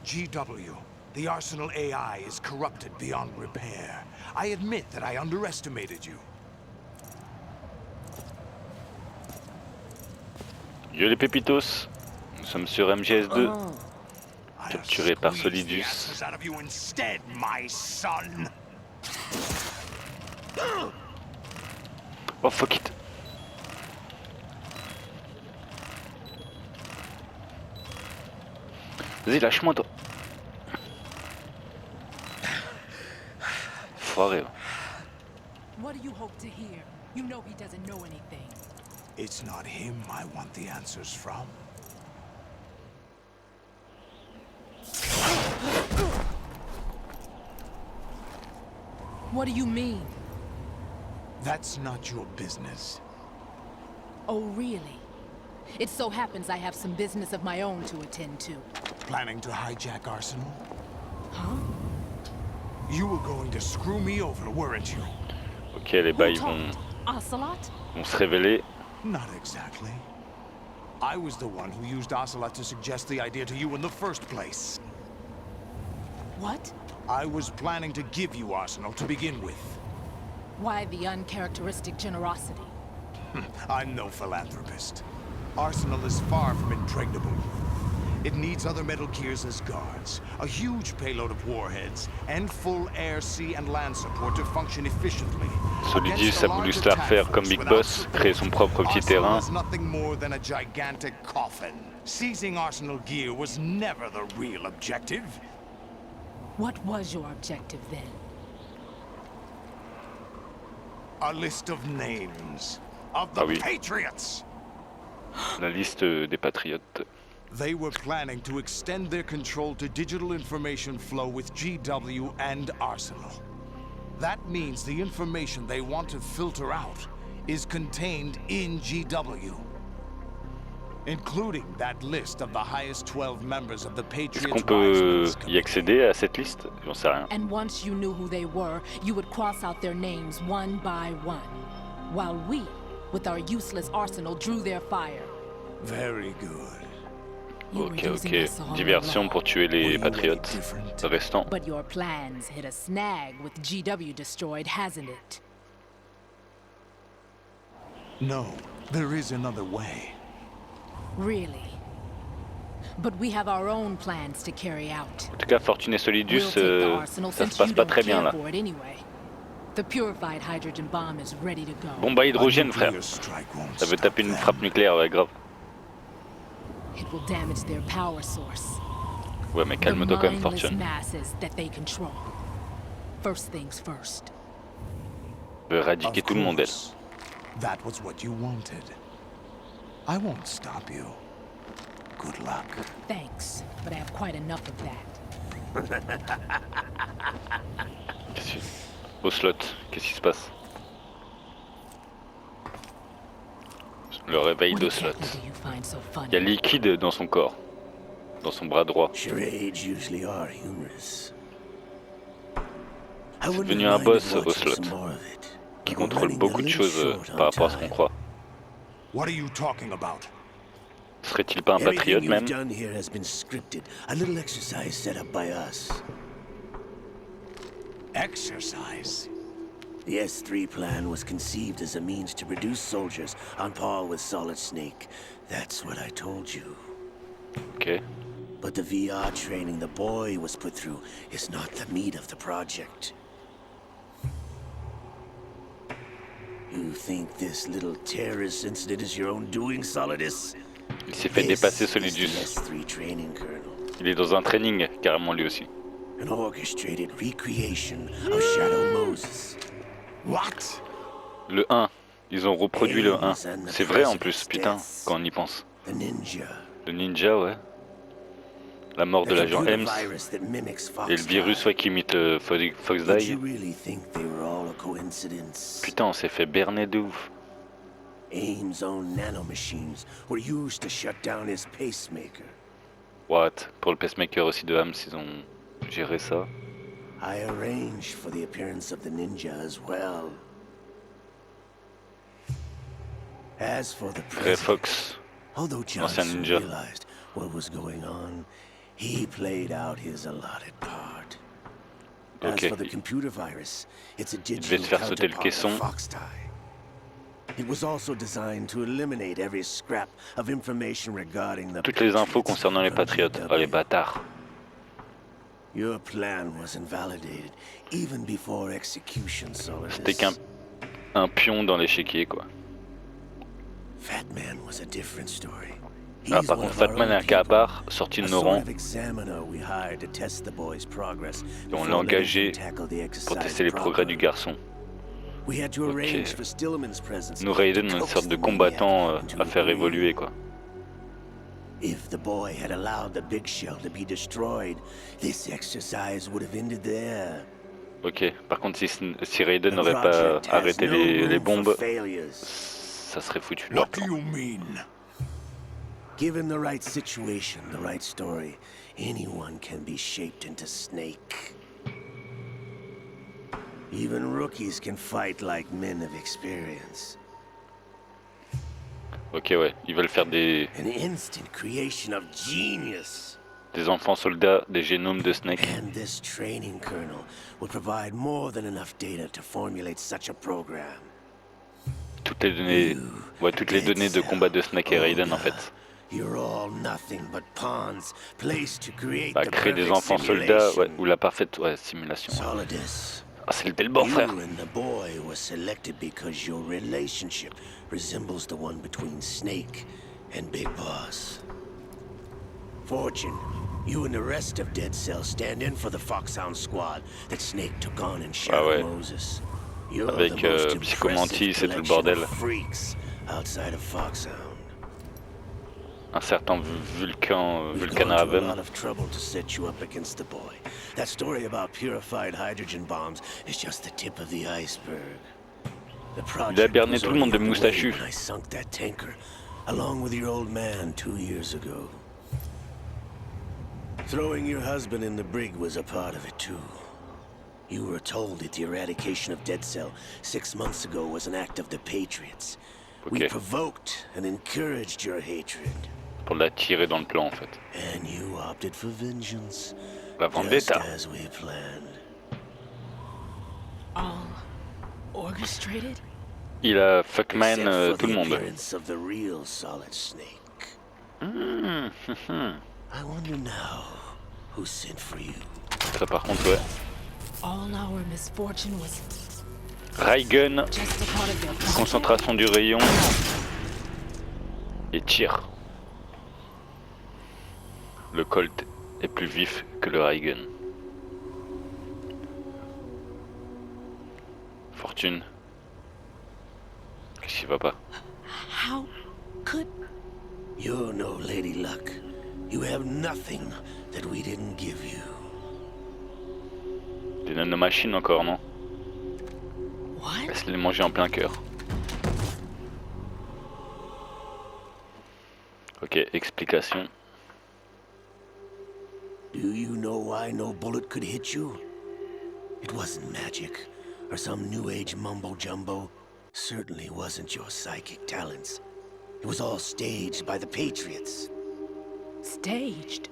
GW, the Arsenal AI is corrupted beyond repair. I admit that I underestimated you. Yo les pépitos, nous sommes sur MGS2, capturé par Solidus. Oh fuck it. Vas-y, lâche-moi toi. Foiré. What do you hope to hear? You know he doesn't know anything. It's not him I want the answers from. What do you mean? That's not your business. Oh, really? It so happens I have some business of my own to attend to. Planning to hijack Arsenal? Huh? You were going to screw me over, weren't you? Ok, les bails vont se révéler. Not exactly. I was the one who used Ocelot to suggest the idea to you in the first place. What? I was planning to give you Arsenal to begin with. Why the uncharacteristic generosity? I'm no philanthropist. Arsenal is far from impregnable. It needs other Metal Gears as guards, a huge payload of warheads, and full air, sea, and land support to function efficiently. Solidus a voulu se la refaire comme Big Boss, créer son propre petit terrain. Nothing more than a gigantic coffin. Seizing Arsenal gear was never the real objective. What was your objective then? A list of names of the Patriots. La liste des patriotes. They were planning to extend their control to digital information flow with GW and Arsenal. That means the information they want to filter out is contained in GW, including that list of the highest 12 members of the Patriots. Est-ce qu'on peut y accéder à cette liste? J'en sais rien. And once you knew who they were, you would cross out their names one by one, while we, with our useless arsenal, drew their fire. Very good. Ok, diversion pour tuer les patriotes restants. But your plans hit a snag with GW destroyed, hasn't it? No, there is another way. Really? But we have our own plans to carry out. En tout cas, Fortune et Solidus, ça se passe pas très bien là. The purified hydrogen bomb is ready to go. Bombe à hydrogène, frère. Ça veut taper une frappe nucléaire, ouais, grave. It will damage their power source. Ouais, mais calme-toi quand même, Fortune. First things first. Veut éradiquer tout le monde, elle. That was what you wanted. I won't stop you. Good luck. Thanks, but I have quite enough of that. Ocelot, qu'est-ce qui se passe? Le réveil d'Ocelot. Il y a liquide dans son corps, dans son bras droit. C'est devenu un boss, Ocelot, qui contrôle beaucoup de choses par rapport à ce qu'on croit. Serait-il pas un patriote même? Exercise? The S3 plan was conceived as a means to reduce soldiers on par with Solid Snake. That's what I told you. Okay. But the VR training the boy was put through is not the meat of the project. You think this little terrorist incident is your own doing, Solidus? Il s'est fait dépasser, Solidus. Il est dans un training, carrément lui aussi. An orchestrated recreation of Shadow Moses. What? Le 1. Ils ont reproduit le 1. C'est vrai en plus, putain, quand on y pense. Le ninja, ouais. La mort de l'agent Ems. Et le virus, ouais, qui imite Foxdie. Putain, on s'est fait berner de ouf. Ames' own nanomachines were used to shut down his pacemaker. What? Pour le pacemaker aussi de Ames, ils ont géré ça. I arranged for the appearance of the ninja as well. Grey Fox, although Johnson realized what was going on, He played out his allotted part. Ok. As for the computer virus, it's a devait digital te faire sauter le counterpart caisson. of Foxtie. It was also designed to eliminate every scrap of information regarding the Toutes les infos Patriots concernant les from patriotes. VW. Oh les bâtards. Your plan was invalidated even before execution, Solidus. C'était qu'un pion dans l'échiquier quoi. Fat Man was a different story. Ah, par contre, Fatman est un cas à part, sorti de nos rangs. Et on l'a engagé pour tester les progrès du garçon. Ok. Nous Raiden, on est une sorte de combattant à faire évoluer quoi. If the boy had allowed the big shell to be destroyed, this exercise would have ended there. Ok, par contre si Raiden n'aurait pas arrêté les bombes, ça serait foutu. What do you mean? Given the right situation, the right story, anyone can be shaped into Snake. Even rookies can fight like men of experience. Ok ouais, ils veulent faire des An instant creation of genius. enfants soldats, des génomes de Snake. And this training kernel would provide more than enough data to formulate such a program. Toutes les données de combat de Snake et Raiden en fait. You're all nothing but pawns placed to create Bah, the créer des perfect enfants soldats, ouais, simulation. ou la parfaite simulation. Ouais. Solidus, Ah c'est le Delbord you frère. and the boy was selected because your relationship resembles the one between Snake and Big Boss. Fortune, you and the rest of Dead Cell stand in for the Foxhound squad that Snake took on in Shadow ouais. Moses. You're Avec, the most Psychomantis impressive et tout le collection bordel. of freaks outside of Foxhound. Un certain We've Vulcan gone to a Raven. lot of trouble to set you up against the boy. That story about purified hydrogen bombs is just the tip of the iceberg. The project berné was tout le monde de only underway moustachu. when I sunk that tanker, along with your old man 2 years ago. Throwing your husband in the brig was a part of it too. You were told that the eradication of Dead Cell 6 months ago was an act of the Patriots. We Ok, provoked and encouraged your hatred. pour l'attirer dans le plan en fait. And you opted for vengeance, La just vendetta. as we planned. All orchestrated? Il a fuckman Except for tout le the monde. appearance of the real Solid Snake. I wonder now who sent for you. Ça par contre ouais. All our misfortune was Raygun, just a part of their plan? concentration du rayon et tir. Le Colt est plus vif que le Raygun. Fortune. Qu'est-ce qui va pas? How could... You're no Lady Luck. You have nothing that we didn't give you. Des nanomachines encore, non? What? Laisse-les manger en plein cœur. Ok, explication. Do you know why no bullet could hit you? It wasn't magic, or some new age mumbo-jumbo. Certainly wasn't your psychic talents. It was all staged by the Patriots. Staged?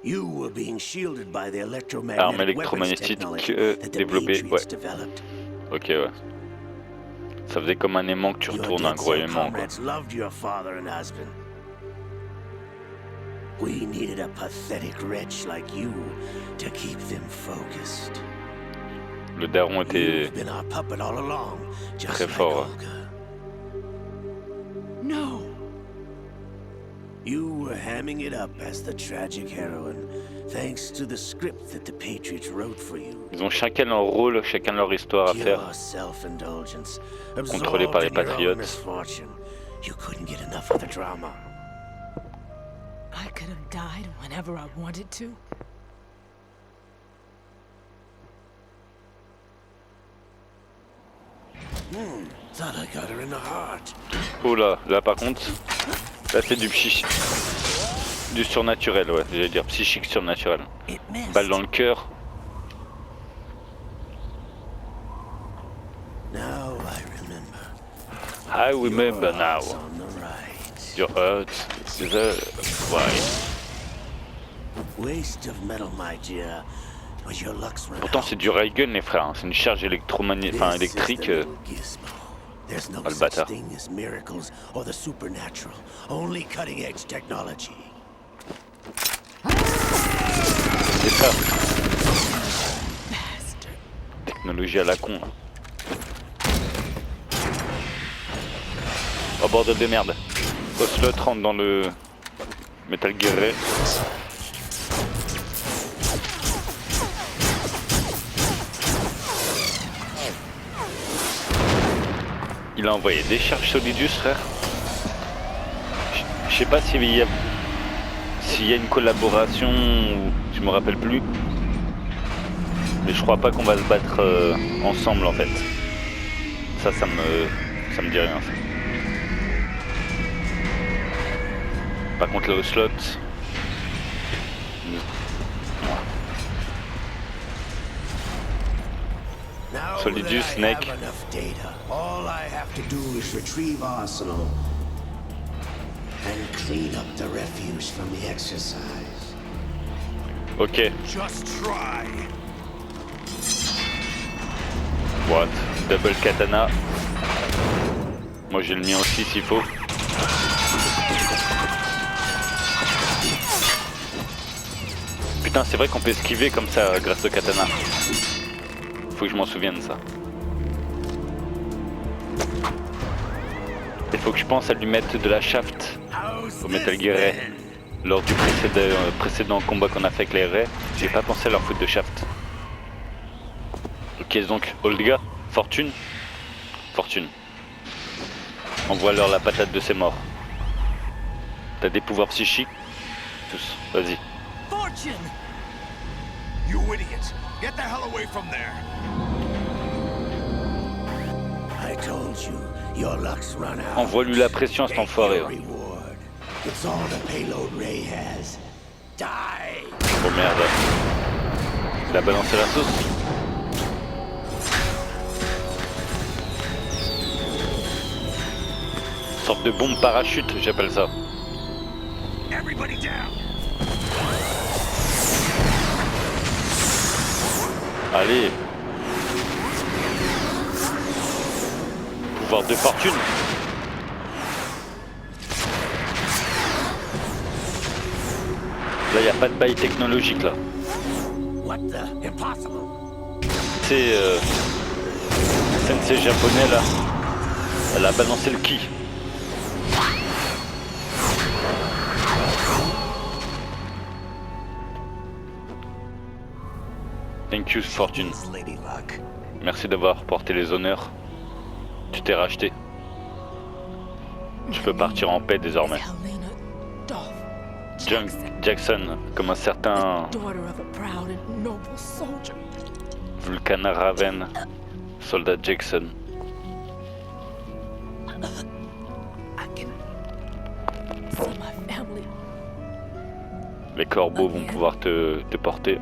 You were being shielded by the Arme electromagnetic weapons électromagnétique technology that the développée, Patriots ouais. developed. Ok, ouais. Ça faisait comme un aimant que tu Your retournes un Dead gros Cell aimant, quoi. comrades loved your father and husband. We needed a pathetic wretch like you to keep them focused. Le daron était You've been our puppet all along, just très like fort. Olga. No. You were hamming it up as the tragic heroine, thanks to the script that the Patriots wrote for you. Ils ont chacun leur rôle, chacun leur histoire à faire. Pure self-indulgence, Contrôlé par les absorbed in your own patriotes. misfortune. You couldn't get enough of the drama. I could have died whenever I wanted to. Thought I got her in the heart. Oh là, là par contre, là c'est du surnaturel, ouais, j'allais dire psychique surnaturel. It missed. Balle dans le cœur. Now I remember. I remember Your now. eyes on the right. Your heart is a... Ouais. Waste of metal, my dear. But your luck's run Pourtant out. c'est du railgun les frères, hein. C'est une charge enfin électrique. There's no le such bâtard. thing as miracles or the supernatural. Only cutting-edge technology. C'est ça. Technologie à la con. Là. Oh bordel de merde. Ocelot rentre dans le Metal Gear Ray. Il a envoyé des charges Solidus, frère. Je sais pas s'il y a une collaboration ou je me rappelle plus. Mais je crois pas qu'on va se battre ensemble en fait. Ça me dit rien. Ça. Par contre le slot. Solidus, Snake. All I have to do is retrieve Arsenal and clean up the refuse from the exercise. Ok. Just try. What? Double katana. Moi j'ai le mien aussi s'il faut. Putain c'est vrai qu'on peut esquiver comme ça grâce au katana. Faut que je m'en souvienne de ça. Il faut que je pense à lui mettre de la shaft au Metal Gear Ray. Lors du précédent combat qu'on a fait avec les Ray, j'ai pas pensé à leur foutre de shaft. Ok donc Olga, Fortune. Envoie-leur la patate de ses morts. T'as des pouvoirs psychiques? Tous, vas-y. Fortune! You idiot! Get the hell away from there! I told you, your luck's run out. Envoie-lui la pression à cet enfoiré. Take your reward. It's all the payload Ray has. Die! Oh merde. Il a balancé la sauce. Sorte de bombe parachute, j'appelle ça. Everybody down! Allez. Pouvoir de fortune. Là, il n'y a pas de bail technologique là. What the? Impossible. C'est Sensei japonais là. Elle a balancé le ki. Thank you, Fortune. Lady Luck. Merci d'avoir porté les honneurs. Tu t'es racheté. Tu peux partir en paix désormais. Helena Dolph Jackson, comme un certain daughter of a proud and noble soldier. Vulcana Raven, soldat Jackson. I can see my family. Les corbeaux vont pouvoir te porter.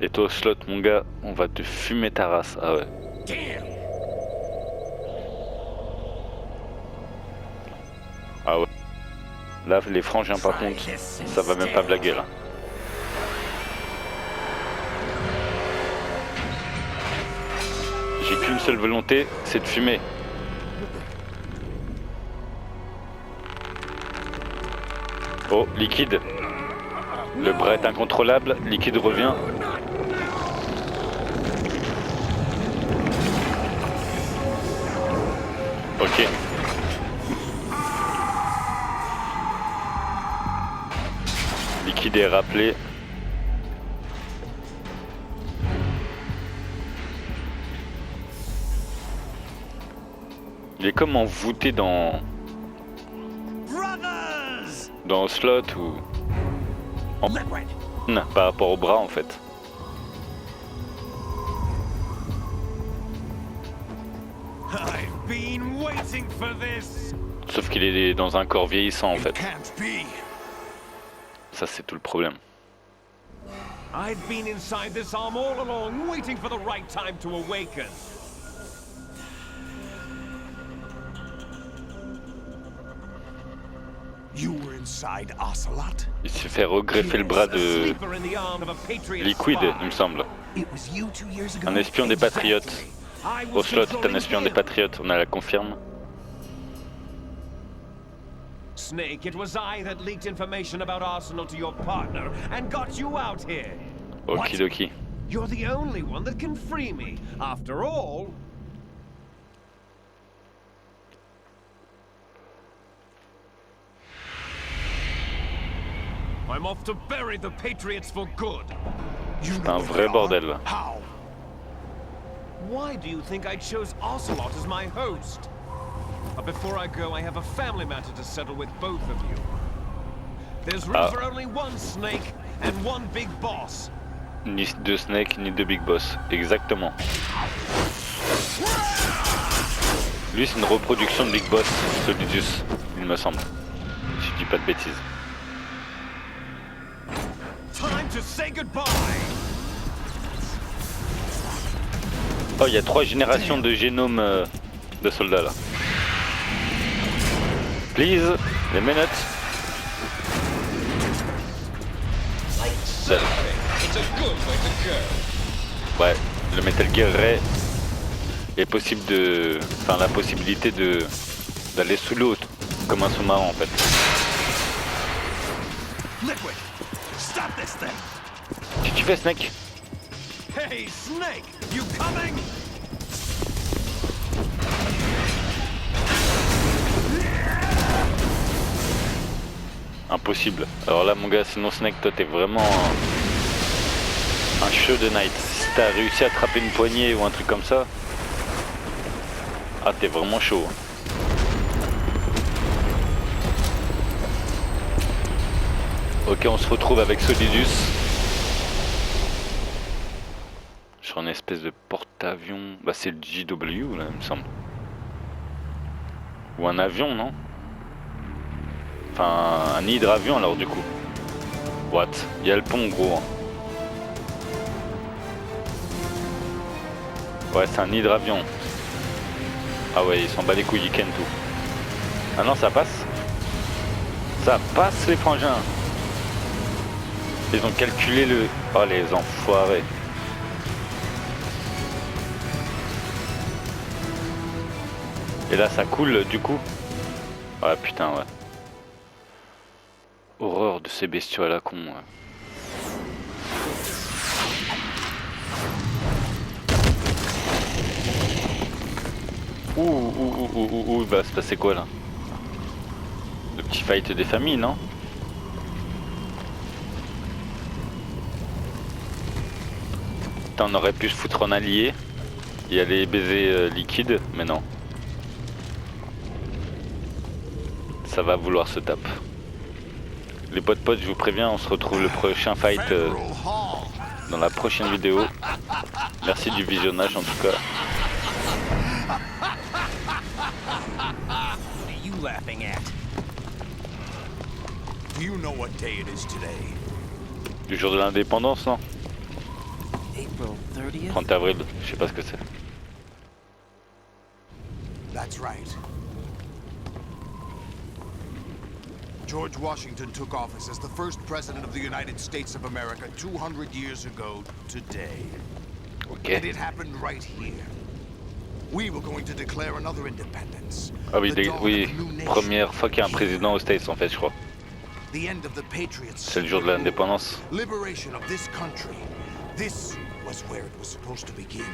Et toi, Slot, mon gars, on va te fumer ta race. Ah ouais. Ah ouais. Là, les frangins, par contre, ça va même pas blaguer là. J'ai qu'une seule volonté, c'est de fumer. Oh, liquide. Le bras est incontrôlable, liquide revient. Ok. Liquide est rappelé. Il est comme envoûté dans Slot ou par rapport au bras en fait. Sauf qu'il est dans un corps vieillissant en fait. Ça c'est tout le problème. I've been inside this arm all along, waiting for the right time to awaken. You were inside Ocelot? Il s'est fait regreffer le bras de Sleeper in the arm of a Patriot Liquid, spy. il me semble. It was you 2 years ago. Un espion des Patriotes. I was Ocelot est un controlling espion des him. Patriotes, on a la confirme. Snake, it was I that leaked information about Arsenal to your partner and got you out here. Okidoki. You're the only one that can free me. After all, I'm off to bury the Patriots for good. C'est un vrai bordel là. How? Why do you think I chose Ocelot as my host? But before I go, I have a family matter to settle with both of you. There's room for only one Snake and one big boss. Ni de Snake, ni de Big Boss. Exactement. Lui, c'est une reproduction de Big Boss, Solidus, il me semble. Si je dis pas de bêtises. Time to say goodbye. Oh, il y a 3 générations de génomes de soldats là. Please, les menottes. Ouais, le Metal Gear Ray est possible de... Enfin, la possibilité de d'aller sous l'eau comme un sous-marin en fait. Liquid! Stop this thing! Qu'est-ce que tu fais, Snake? Hey, Snake, you coming? Impossible. Alors là, mon gars, sinon Snake, toi, t'es vraiment un show de night. Si t'as réussi à attraper une poignée ou un truc comme ça, ah, t'es vraiment chaud. Ok, on se retrouve avec Solidus. Sur une espèce de porte-avions. Bah, c'est le JW, là, il me semble. Ou un avion, non? Enfin, un hydravion, alors, du coup. What? Il y a le pont, gros. Hein. Ouais, c'est un hydravion. Ah ouais, ils s'en bat les couilles, ils ken tout. Ah non, ça passe? Ça passe, les frangins. Ils ont calculé le... Oh, les enfoirés. Et là, ça coule, du coup. Ah putain, ouais. Horreur de ces bestiaux à la con, ouais. Ouh, bah se passer quoi là? Le petit fight des familles, non? Putain, on aurait pu se foutre en allié et aller baiser Liquide, mais non. Ça va vouloir se taper. Les potes, je vous préviens, on se retrouve le prochain fight dans la prochaine vidéo. Merci du visionnage en tout cas. Laughing at? Do you know what day it is today? Du jour de l'indépendance, non? April 30th? 30 avril, je sais pas ce que c'est. That's right. George Washington took office as the first president of the United States of America 200 years ago today. Ok. And it happened right here. We were going to declare another independence. Ah oui, The dawn oui, of a new nation. première fois qu'il y a un président aux States en fait, je crois. The end of the Patriots. C'est le jour de l'indépendance. Liberation of this country. This was where it was supposed to begin.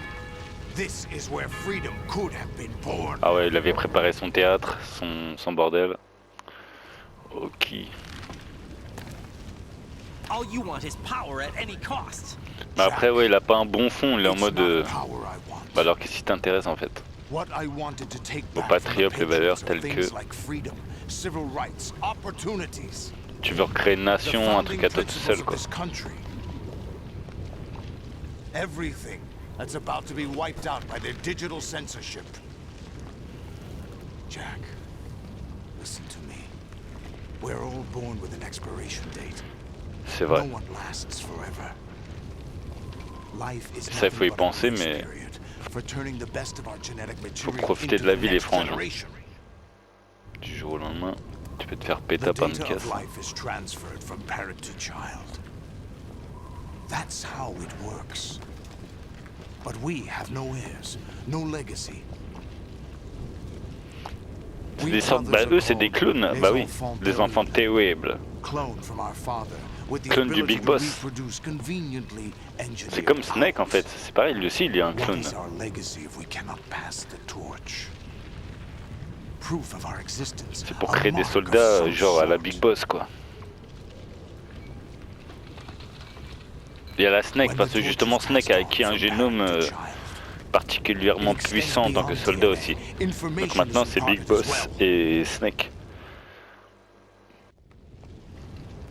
This is where freedom could have been born. Ah ouais, il avait préparé son théâtre, son bordel. Ok. All you want is power at any cost. Mais après, ouais, il a pas un bon fond, il est en It's mode... not power I want. Bah alors qu'est-ce qui t'intéresse en fait? What I wanted to take Au back patriote, from the les valeurs Patriots are telles que- things like freedom, civil rights, opportunities. Tu veux recréer une The nation, un truc founding à toi tout principles seul of quoi. this country. Everything that's about to be wiped out by their digital censorship. Jack, listen to me. We're all born with an expiration date. C'est No vrai. one lasts forever. Life is Ça, il faut y nothing but a penser, grace mais period for turning the best of our genetic material profiter into de la the vie, les next frangins. generation. Du jour au lendemain. Tu peux te faire péter The à plein de data caisse. of life is transferred from parent to child. That's how it works. But we have no heirs, no legacy. C'est des sortes, bah eux c'est des clones, bah oui, des enfants terribles. Clone du Big Boss. C'est comme Snake en fait, c'est pareil, lui aussi il est un clone. C'est pour créer des soldats genre à la Big Boss quoi. Il y a la Snake parce que justement Snake a acquis un génome particulièrement puissant en tant que soldat aussi. Donc maintenant c'est Big Boss et Snake.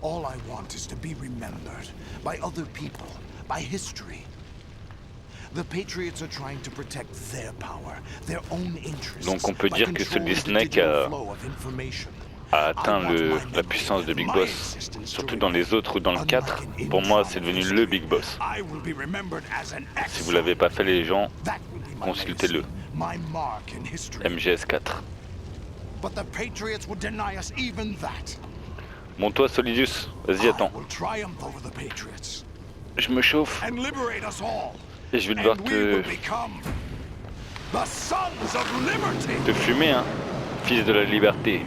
All I want is to be remembered by other people, by history. The Patriots are trying to protect their power, their own interests. Donc on peut dire que celui Snake a atteint la puissance de Big Boss, surtout dans les autres ou dans le 4. Pour moi c'est devenu le Big Boss. Si vous l'avez pas fait les gens, consultez-le. MGS4. But the Patriots would deny us even that. Bon toi Solidus, vas-y attends. Je me chauffe. Et je vais devoir te fumer hein, fils de la liberté.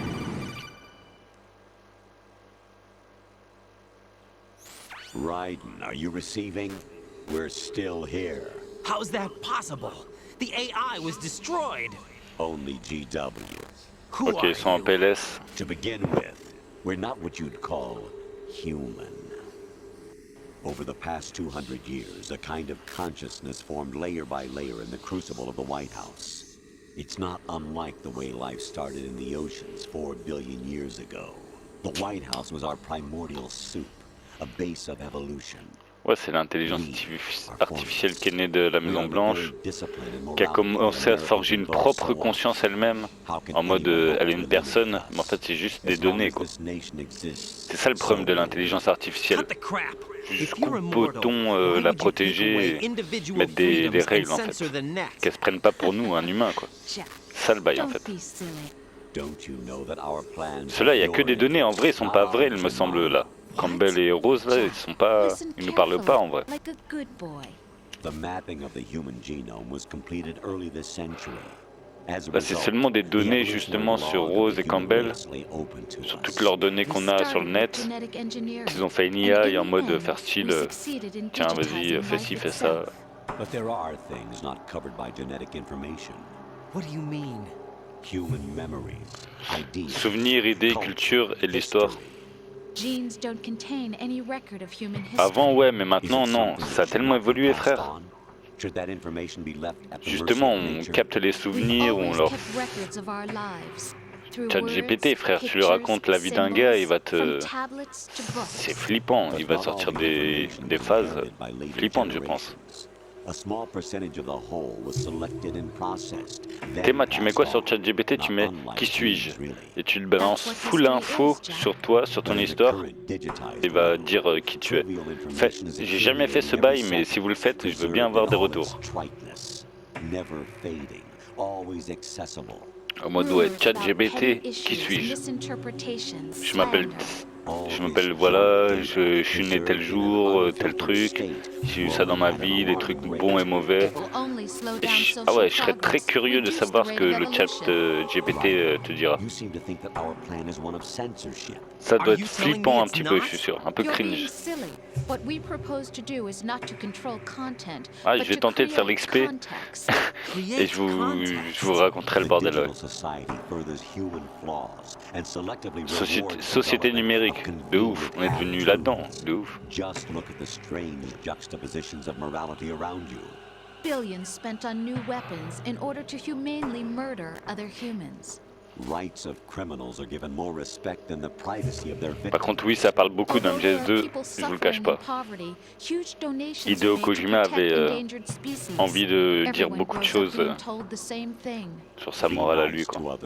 Raiden, are you receiving? We're still here. How's that possible? The AI was destroyed. Only GW. Who Ok, are ils sont en you? PLS. To begin with, we're not what you'd call human. Over the past 200 years, a kind of consciousness formed layer by layer in the crucible of the White House. It's not unlike the way life started in the oceans 4 billion years ago. The White House was our primordial soup, a base of evolution. Ouais, c'est l'intelligence artificielle qui est née de la Maison Blanche, qui a commencé à forger une propre conscience elle-même, en mode elle est une personne, mais en fait c'est juste des données quoi. C'est ça le problème de l'intelligence artificielle. Jusqu'où peut-on la protéger et mettre des règles en fait, qu'elle se prenne pas pour nous, un humain quoi. C'est ça le bail en fait. Ceux-là, il n'y a que des données, en vrai ils sont pas vrais il me semble là. Campbell et Rose là, ils nous parlent pas en vrai. Là c'est seulement des données justement sur Rose et Campbell, sur toutes leurs données qu'on a sur le net. Ils ont fait une IA et en mode faire style, tiens vas-y fais ci, fais ça. But there are things not covered by genetic information. What do you mean? Human memories, ideas, Souvenirs, idées, culture et l'histoire. Avant ouais, mais maintenant non, ça a tellement évolué frère. Justement, on capte les souvenirs, on leur... ChatGPT frère, tu lui racontes la vie d'un gars, il va te... C'est flippant, il va sortir des phases flippantes je pense. Théma, tu mets quoi sur ChatGPT? Tu mets qui suis-je? Et tu le balances full info sur toi, sur ton histoire. Il va dire qui tu es. J'ai jamais fait ce bail, mais si vous le faites, je veux bien avoir des retours. En mode ouais, ChatGPT, qui suis-je? Je m'appelle voilà, je suis né tel jour, tel truc, j'ai eu ça dans ma vie, des trucs bons et mauvais. Ah ouais, je serais très curieux de savoir ce que le chat GPT te dira. Ça doit être flippant un petit peu, je suis sûr, un peu cringe. Ah, je vais tenter de faire l'XP et je vous raconterai le bordel. Ouais. Société numérique. De ouf, on est devenu là-dedans, de ouf. Billions spent on new weapons in order to humanely murder other humans. Par contre, oui, ça parle beaucoup d'un MGS2, je vous le cache pas. Hideo Kojima avait envie de dire beaucoup de choses sur sa morale à lui, quoi.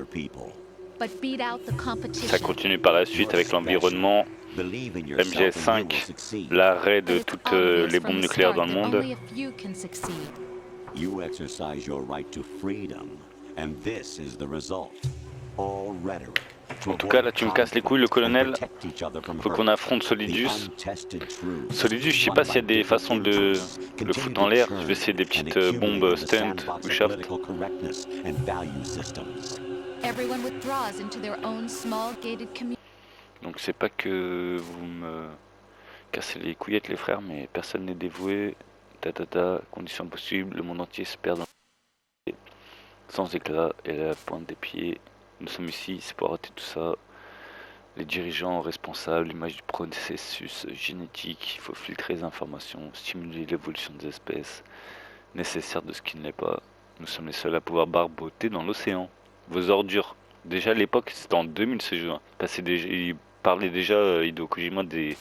Ça continue par la suite avec l'environnement, MGS5, l'arrêt de toutes les bombes nucléaires dans le monde. You exercise your right to freedom, and this is the result. All rhetoric, En tout cas, là, tu me casses les couilles, le colonel. Faut qu'on affronte Solidus. Solidus, je sais pas s'il y a des façons de le foutre en l'air. Je vais essayer des petites bombes stunt ou shaft. Everyone withdraws into their own small gated community. Donc c'est pas que vous me cassez les couillettes les frères, mais personne n'est dévoué. Conditions impossibles, le monde entier se perd dans sans éclat et à la pointe des pieds. Nous sommes ici, c'est pour arrêter tout ça. Les dirigeants responsables, l'image du processus génétique, il faut filtrer les informations, stimuler l'évolution des espèces, nécessaire de ce qui ne l'est pas. Nous sommes les seuls à pouvoir barboter dans l'océan. Vos ordures. Déjà à l'époque, c'était en 2000 ce jeu. Il parlait déjà, Hideo Kojima, des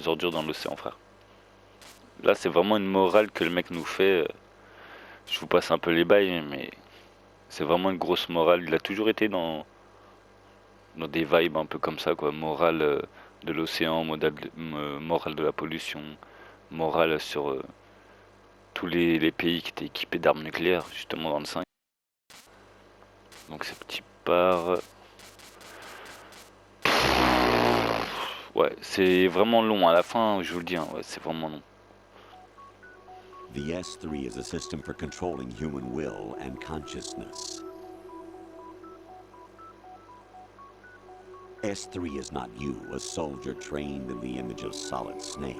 ordures dans l'océan, frère. Là, c'est vraiment une morale que le mec nous fait. Je vous passe un peu les bails, mais c'est vraiment une grosse morale. Il a toujours été dans des vibes un peu comme ça, quoi. Morale de l'océan, morale de la pollution, morale sur tous les pays qui étaient équipés d'armes nucléaires, justement dans le 5. Donc c'est petit part. Ouais, c'est vraiment long. À la fin, je vous le dis, hein, ouais, c'est vraiment long. The S3 is a system for controlling human will and consciousness. S3 is not you, a soldier trained in the image of Solid Snake.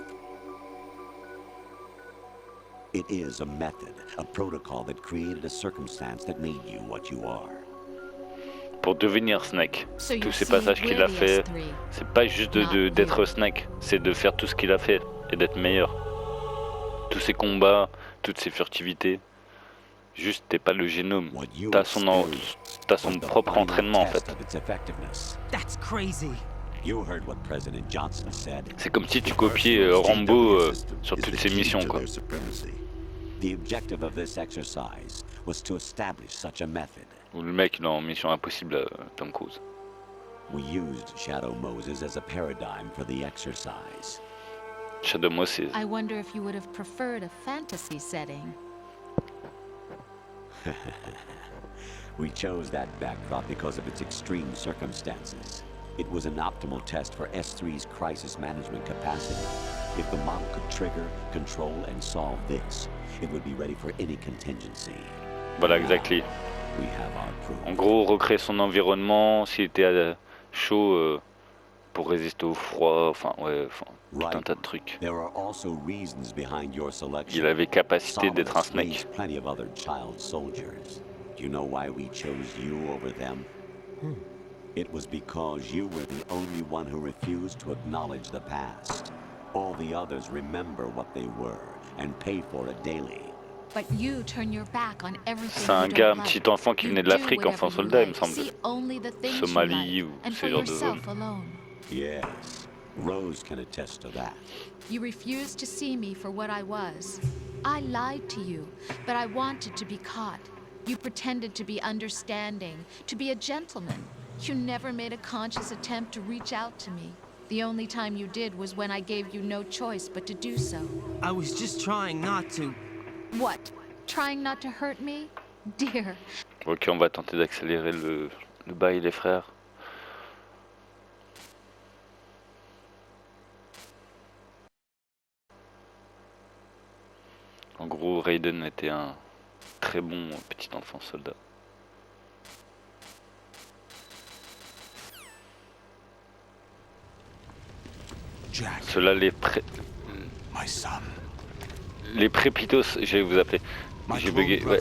It is a method, a protocol that created a circumstance that made you what you are. Pour devenir Snake, tous ces passages qu'il a fait, c'est pas juste d'être Snake, c'est de faire tout ce qu'il a fait et d'être meilleur. Tous ces combats, toutes ces furtivités, juste t'es pas le génome, t'as son propre entraînement en fait. That's crazy. C'est comme si tu copiais Rambo sur toutes ses missions quoi. The objective of this exercise was to establish such a method. Ou le mec dans Mission Impossible, Tom Cruise. We used Shadow Moses as a paradigm for the exercise. Shadow Moses. I wonder if you would have preferred a fantasy setting. We chose that backdrop because of its extreme circumstances. It was an optimal test for S3's crisis management capacity. If the model could trigger, control, and solve this, it would be ready for any contingency. Voilà, exactly. We have our proof. En gros, recréer son environnement, s'il était chaud pour résister au froid, enfin, ouais, tout un tas de trucs. There are also reasons behind your selection. Il avait capacité d'être un Snake. Plenty of other child soldiers. Do you know why we chose you over them? It was because you were the only one who refused to acknowledge the past. All the others remember what they were and pay for it daily. But you turn your back on everything. C'est un gars, un petit enfant qui venait de l'Afrique, enfant soldat, il me semble. Somalie ou ce genre de zone. Yes, Rose can attest to that. You refused to see me for what I was. I lied to you, but I wanted to be caught. You pretended to be understanding, to be a gentleman. You never made a conscious attempt to reach out to me. The only time you did was when I gave you no choice but to do so. I was just trying not to. What? Trying not to hurt me? Dear. Ok, on va tenter d'accélérer le bail, les frères. En gros, Raiden était un très bon petit enfant soldat. Jack, Cela my son. les prépitos, je vais vous appeler. J'ai bugué, ouais.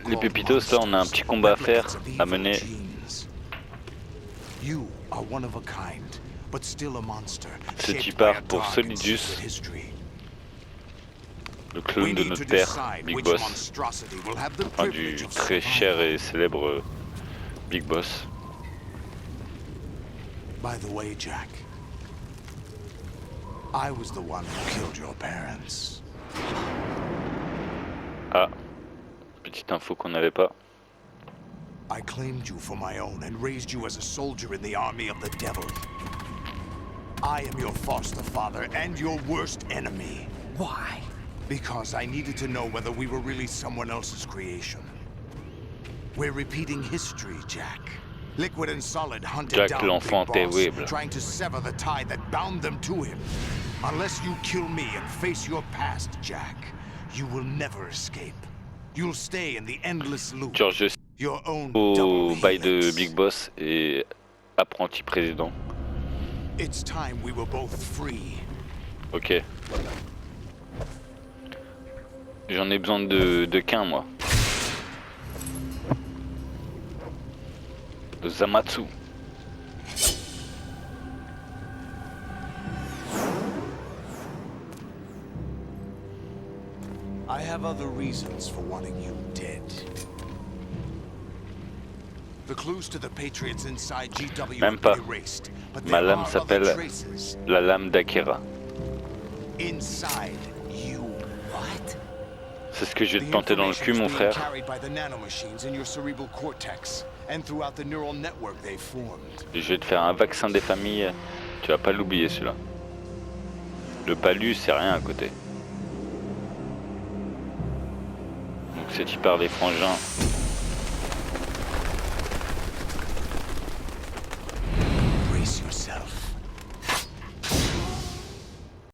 Les pépitos, là on a un petit combat à faire, à mener. Ce qui part pour Solidus, le clone de notre père, Big Boss. Enfin, du très cher et célèbre Big Boss. By the way, Jack, I was the one who killed your parents. Ah, petite info qu'on n'avait pas. I claimed you for my own and raised you as a soldier in the army of the devil. I am your foster father and your worst enemy. Why? Because I needed to know whether we were really someone else's creation. We're repeating history, Jack. Liquid and Solid hunted Jack down l'enfant Big Boss, terrible. trying to sever the tie that bound them to him. Unless you kill me and face your past, Jack, you will never escape. You'll stay in the endless loop. George Your own au double bail de helix. Big Boss et apprenti président. It's time we were both free. Ok. J'en ai besoin de qu'un, moi. De Zamatsu. I have other reasons for wanting you dead. The clues to the Patriots inside GW Même have pas. been erased, but Ma there lame are s'appelle other traces la lame d'Akira. inside you. What? C'est ce que je vais te planter dans le cul, mon frère. Carried by the nanomachines in your cerebral cortex and throughout the neural network they formed. Je vais te faire un vaccin des familles. Tu vas pas l'oublier, celui-là. Le palu, c'est rien à côté. Donc, c'est tu parles des frangins.